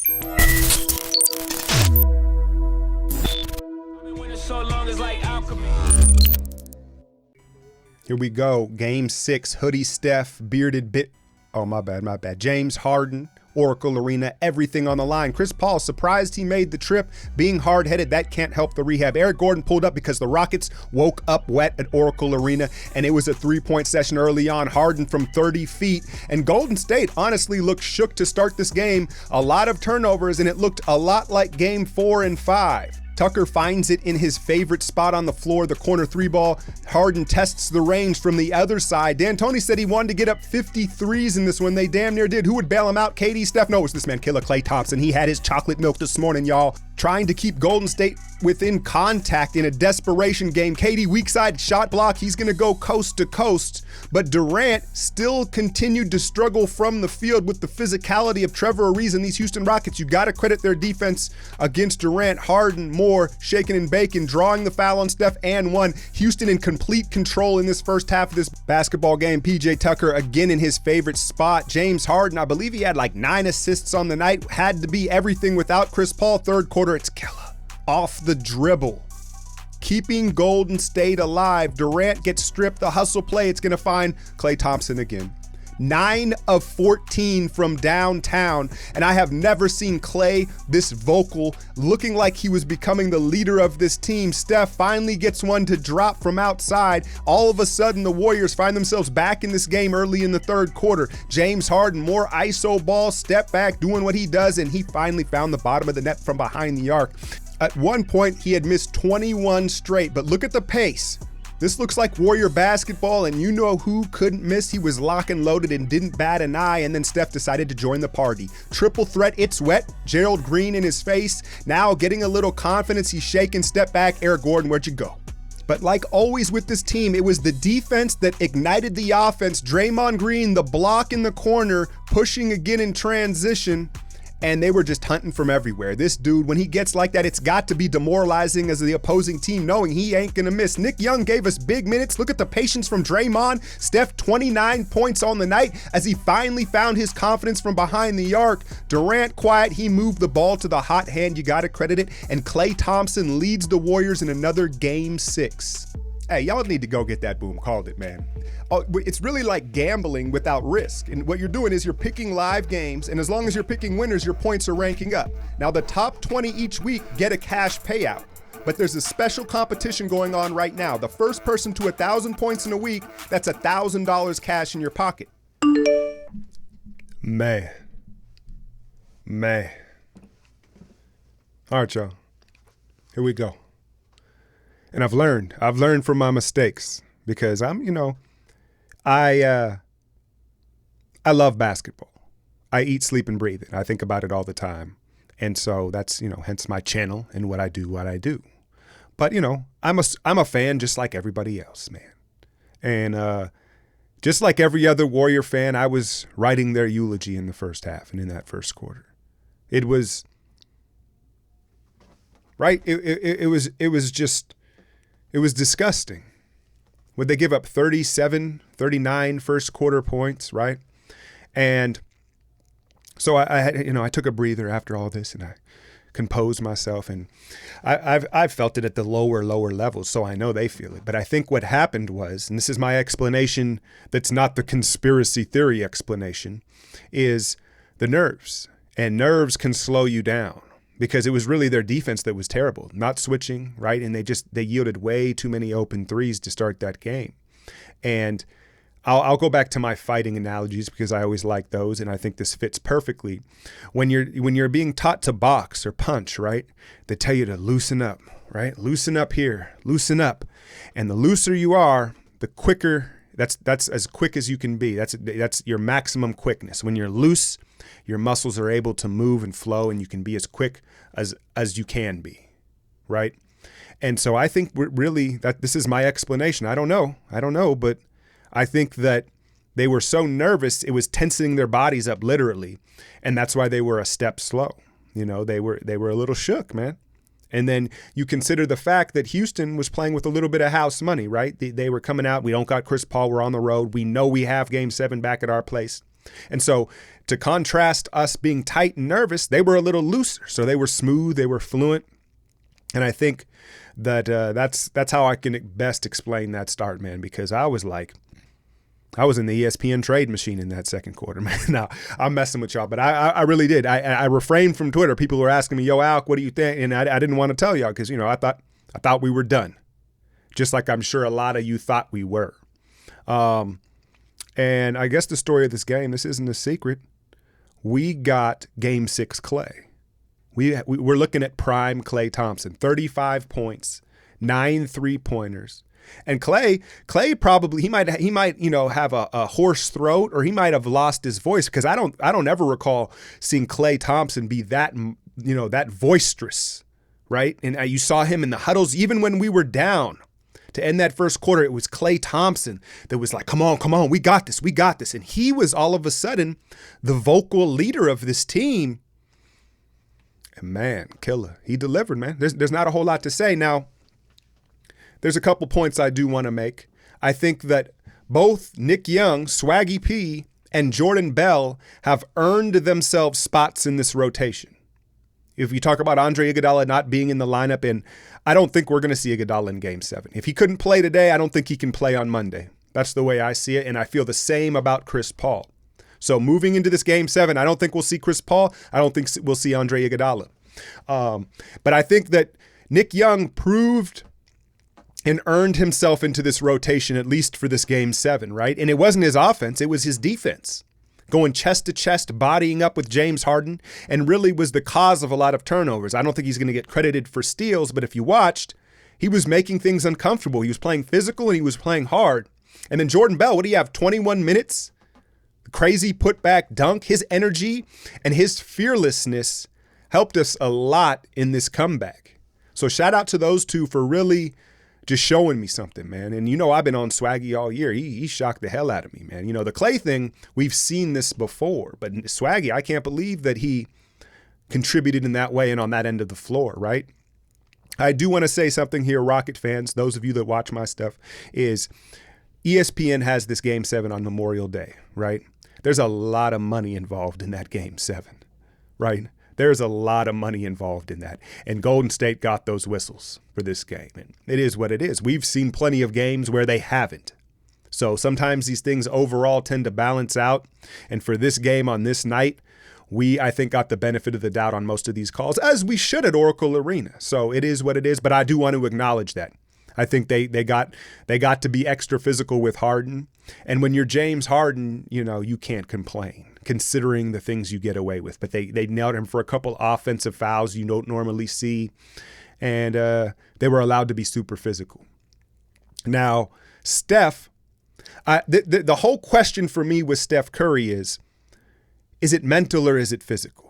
Here we go. Game 6, hoodie Steph, bearded bit. Oh, my bad. James Harden, Oracle Arena, everything on the line. Chris Paul surprised he made the trip. Being hard-headed, that can't help the rehab. Eric Gordon pulled up because the Rockets woke up wet at Oracle Arena, and it was a three-point session early on. Harden from 30 feet. And Golden State honestly looked shook to start this game. A lot of turnovers, and it looked a lot like Game 4 and 5. Tucker finds it in his favorite spot on the floor, the corner three ball. Harden tests the range from the other side. D'Antoni said he wanted to get up 53s in this one. They damn near did. Who would bail him out? KD, Steph? No, it was this man, killer Klay Thompson. He had his chocolate milk this morning, y'all. Trying to keep Golden State within contact in a desperation game. KD weak side shot block. He's going to go coast to coast. But Durant still continued to struggle from the field with the physicality of Trevor Ariza and these Houston Rockets. You got to credit their defense against Durant. Harden, Moore, shaking and baking, drawing the foul on Steph and one. Houston in complete control in this first half of this basketball game. PJ Tucker again in his favorite spot. James Harden, I believe he had like 9 assists on the night. Had to be everything without Chris Paul. Third quarter, it's killer. Off the dribble. Keeping Golden State alive. Durant gets stripped. The hustle play, it's going to find Klay Thompson again. 9 of 14 from downtown, and I have never seen Klay this vocal, looking like he was becoming the leader of this team. Steph finally gets one to drop from outside. All of a sudden, the Warriors find themselves back in this game early in the third quarter. James Harden, more ISO ball, step back, doing what he does, and he finally found the bottom of the net from behind the arc. At one point, he had missed 21 straight, but look at the pace. This looks like Warrior basketball, and you know who couldn't miss? He was lock and loaded and didn't bat an eye, and then Steph decided to join the party. Triple threat, it's wet. Gerald Green in his face. Now getting a little confidence, he's shaking, step back. Eric Gordon, where'd you go? But like always with this team, it was the defense that ignited the offense. Draymond Green, the block in the corner, pushing again in transition. And they were just hunting from everywhere. This dude, when he gets like that, it's got to be demoralizing as the opposing team, knowing he ain't gonna miss. Nick Young gave us big minutes. Look at the patience from Draymond. Steph, 29 points on the night as he finally found his confidence from behind the arc. Durant, quiet. He moved the ball to the hot hand. You gotta credit it. And Klay Thompson leads the Warriors in another Game 6. Hey, y'all need to go get that boom. Called it, man. Oh, it's really like gambling without risk. And what you're doing is you're picking live games, and as long as you're picking winners, your points are ranking up. Now, the top 20 each week get a cash payout. But there's a special competition going on right now. The first person to 1,000 points in a week, that's $1,000 cash in your pocket. Man. All right, y'all. Here we go. And I've learned from my mistakes because I love basketball. I eat, sleep, and breathe it. I think about it all the time. And so that's, hence my channel and what I do. But, I'm a fan just like everybody else, man. And just like every other Warrior fan, I was writing their eulogy in the first half and in that first quarter. It was, right? It was disgusting. Would they give up 37, 39 first quarter points, right? And so I took a breather after all this and I composed myself, and I've felt it at the lower levels, so I know they feel it. But I think what happened was, and this is my explanation that's not the conspiracy theory explanation, is the nerves. And nerves can slow you down. Because it was really their defense that was terrible, not switching, right? And they yielded way too many open threes to start that game. And I'll go back to my fighting analogies because I always like those, and I think this fits perfectly. When you're being taught to box or punch, right? They tell you to loosen up, right? Loosen up here, loosen up. And the looser you are, the quicker. That's as quick as you can be. That's your maximum quickness. When you're loose, your muscles are able to move and flow, and you can be as quick as you can be, right? And so I think that this is my explanation. I don't know, but I think that they were so nervous, it was tensing their bodies up literally, and that's why they were a step slow. They were a little shook, man. And then you consider the fact that Houston was playing with a little bit of house money, right? They were coming out. We don't got Chris Paul. We're on the road. We know we have Game 7 back at our place. And so to contrast us being tight and nervous, they were a little looser. So they were smooth, they were fluent. And I think that that's how I can best explain that start, man, because I was in the ESPN trade machine in that second quarter, man. Now, I'm messing with y'all, but I really did. I refrained from Twitter. People were asking me, yo, Alk, what do you think? And I didn't want to tell y'all because, I thought we were done, just like I'm sure a lot of you thought we were. And I guess the story of this game, this isn't a secret. We got Game 6 Klay. We're looking at prime Klay Thompson, 35 points, 9 3-pointers. And Klay probably he might have a hoarse throat, or he might have lost his voice, because I don't ever recall seeing Klay Thompson be that boisterous, right? And you saw him in the huddles even when we were down. To end that first quarter, it was Klay Thompson that was like, come on, we got this. And he was all of a sudden the vocal leader of this team. And man, killer. He delivered, man. There's not a whole lot to say. Now, there's a couple points I do want to make. I think that both Nick Young, Swaggy P, and Jordan Bell have earned themselves spots in this rotation. If you talk about Andre Iguodala not being in the lineup, and I don't think we're going to see Iguodala in Game 7. If he couldn't play today, I don't think he can play on Monday. That's the way I see it, and I feel the same about Chris Paul. So moving into this Game 7, I don't think we'll see Chris Paul. I don't think we'll see Andre Iguodala. But I think that Nick Young proved and earned himself into this rotation, at least for this Game 7, right? And it wasn't his offense, it was his defense. Going chest to chest, bodying up with James Harden, and really was the cause of a lot of turnovers. I don't think he's going to get credited for steals, but if you watched, he was making things uncomfortable. He was playing physical and he was playing hard. And then Jordan Bell, what do you have, 21 minutes? Crazy putback dunk. His energy and his fearlessness helped us a lot in this comeback. So shout out to those two for really just showing me something, man. And I've been on Swaggy all year. He shocked the hell out of me, man. The Klay thing, we've seen this before. But Swaggy, I can't believe that he contributed in that way and on that end of the floor, right? I do want to say something here, Rocket fans, those of you that watch my stuff, is ESPN has this Game 7 on Memorial Day, right? There's a lot of money involved in that Game 7, right? There's a lot of money involved in that. And Golden State got those whistles for this game. And it is what it is. We've seen plenty of games where they haven't. So sometimes these things overall tend to balance out. And for this game on this night, I think, got the benefit of the doubt on most of these calls, as we should at Oracle Arena. So it is what it is. But I do want to acknowledge that. I think they got to be extra physical with Harden. And when you're James Harden, you can't complain, considering the things you get away with. But they nailed him for a couple offensive fouls you don't normally see. And they were allowed to be super physical. Now, Steph, the whole question for me with Steph Curry is it mental or is it physical?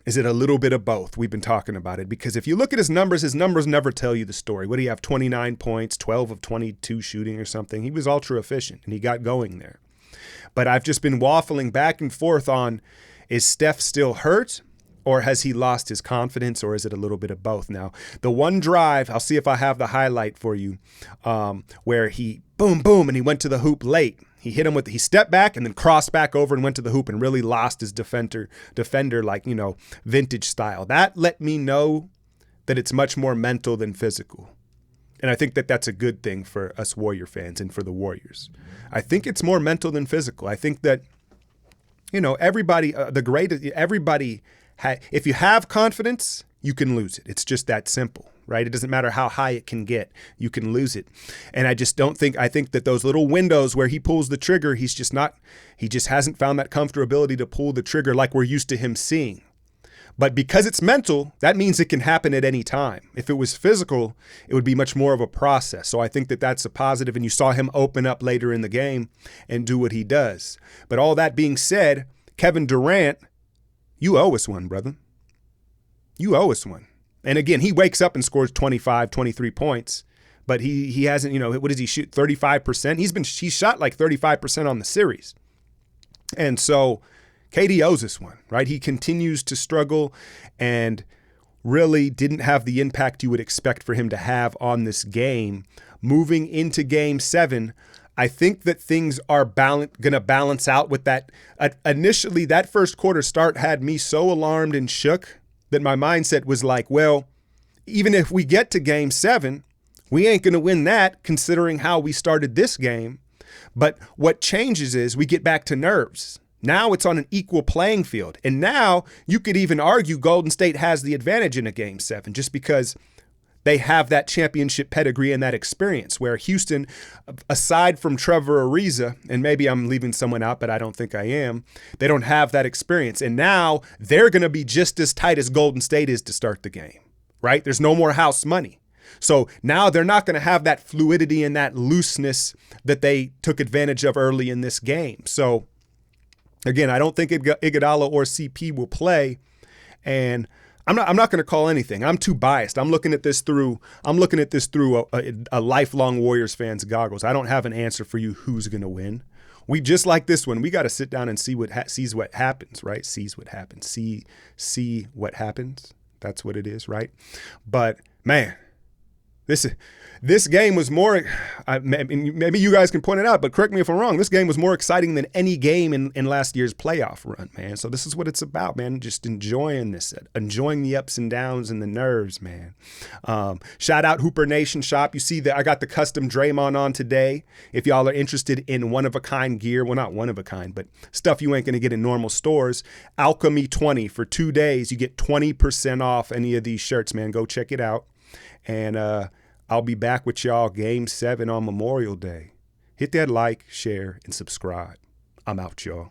Is it a little bit of both? We've been talking about it, because if you look at his numbers never tell you the story. What do you have? 29 points, 12 of 22 shooting or something. He was ultra efficient and he got going there. But I've just been waffling back and forth on, is Steph still hurt, or has he lost his confidence, or is it a little bit of both? Now, the one drive, I'll see if I have the highlight for you, where he boom, and he went to the hoop late. He hit him he stepped back and then crossed back over and went to the hoop and really lost his defender like, vintage style. That let me know that it's much more mental than physical. And I think that that's a good thing for us Warrior fans and for the Warriors. I think it's more mental than physical. I think that, everybody, if you have confidence, you can lose it. It's just that simple, right? It doesn't matter how high it can get. You can lose it. And I think that those little windows where he pulls the trigger, he just hasn't found that comfortability to pull the trigger like we're used to him seeing. But because it's mental, that means it can happen at any time. If it was physical, it would be much more of a process. So I think that that's a positive, and you saw him open up later in the game and do what he does. But all that being said, Kevin Durant, you owe us one, brother. You owe us one. And again, he wakes up and scores 25, 23 points, but he hasn't, what does he shoot? 35%? He's shot like 35% on the series. And so KD owes us one, right? He continues to struggle and really didn't have the impact you would expect for him to have on this game. Moving into Game 7, I think that things are going to balance out with that. Initially, that first quarter start had me so alarmed and shook that my mindset was like, well, even if we get to game 7, we ain't going to win that considering how we started this game. But what changes is we get back to nerves. Now it's on an equal playing field. And now you could even argue Golden State has the advantage in a game 7 just because they have that championship pedigree and that experience, where Houston, aside from Trevor Ariza, and maybe I'm leaving someone out, but I don't think I am, they don't have that experience. And now they're going to be just as tight as Golden State is to start the game, right? There's no more house money. So now they're not going to have that fluidity and that looseness that they took advantage of early in this game. So again, I don't think Iguodala or CP will play, and I'm not going to call anything. I'm too biased. I'm looking at this through a lifelong Warriors fan's goggles. I don't have an answer for you who's going to win. We just like this one. We got to sit down and see what happens, right? Sees what happens. See what happens. That's what it is, right? But man, this game was more, maybe you guys can point it out, but correct me if I'm wrong, this game was more exciting than any game in last year's playoff run, man. So this is what it's about, man, just enjoying this, enjoying the ups and downs and the nerves, man. Shout out Hoopernation shop. You see that I got the custom Draymond on today. If y'all are interested in one-of-a-kind gear, well, not one-of-a-kind, but stuff you ain't going to get in normal stores, Alchemy 20 for 2 days. You get 20% off any of these shirts, man. Go check it out. And I'll be back with y'all game 7 on Memorial Day. Hit that like, share, and subscribe. I'm out, y'all.